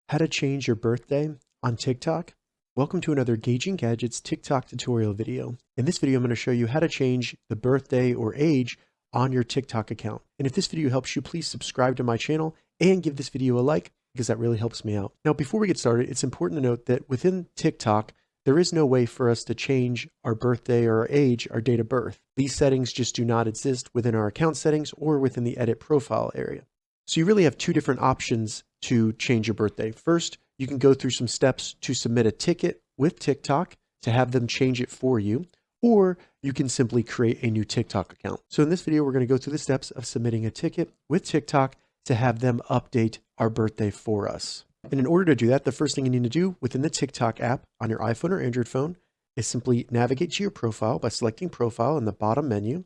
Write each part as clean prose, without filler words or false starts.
How to change your birthday on TikTok. Welcome to another Gauging Gadgets TikTok tutorial video. In this video, I'm going to show you how to change the birthday or age on your TikTok account. And if this video helps you, please subscribe to my channel and give this video a like because that really helps me out. Now, before we get started, it's important to note that within TikTok, there is no way for us to change our birthday or our age, our date of birth. These settings just do not exist within our account settings or within the edit profile area. So you really have two different options to change your birthday. First, you can go through some steps to submit a ticket with TikTok to have them change it for you, or you can simply create a new TikTok account. So in this video, we're going to go through the steps of submitting a ticket with TikTok to have them update our birthday for us. And in order to do that, the first thing you need to do within the TikTok app on your iPhone or Android phone is simply navigate to your profile by selecting profile in the bottom menu.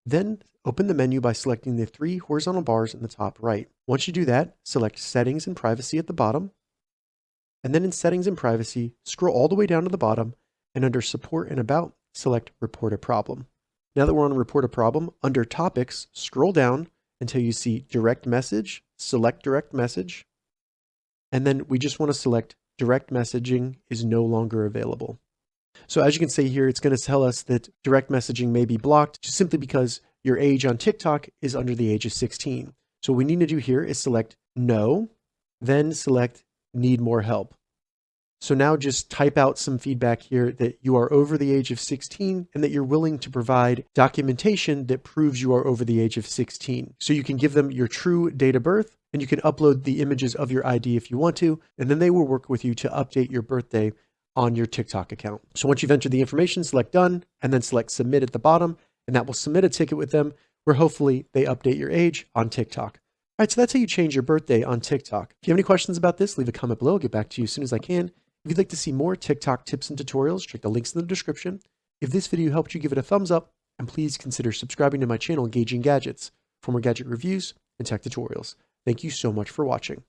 Then open the menu by selecting the three horizontal bars in the top right. Once you do that, select Settings and Privacy at the bottom. And then in Settings and Privacy, scroll all the way down to the bottom, and under Support and About, select Report a Problem. Now that we're on Report a Problem, under Topics, scroll down until you see Direct Message, select Direct Message, and then we just want to select Direct Messaging is no longer available. So as you can see here, it's going to tell us that direct messaging may be blocked just simply because your age on TikTok is under the age of 16. So what we need to do here is select No, then select Need More Help. So now just type out some feedback here that you are over the age of 16 and that you're willing to provide documentation that proves you are over the age of 16. So you can give them your true date of birth and you can upload the images of your ID if you want to, and then they will work with you to update your birthday on your TikTok account. So once you've entered the information, select Done, and then select Submit at the bottom, and that will submit a ticket with them where hopefully they update your age on TikTok. All right, so that's how you change your birthday on TikTok. If you have any questions about this, leave a comment below. I'll get back to you as soon as I can. If you'd like to see more TikTok tips and tutorials, check the links in the description. If this video helped you, give it a thumbs up, and please consider subscribing to my channel, Gauging Gadgets, for more gadget reviews and tech tutorials. Thank you so much for watching.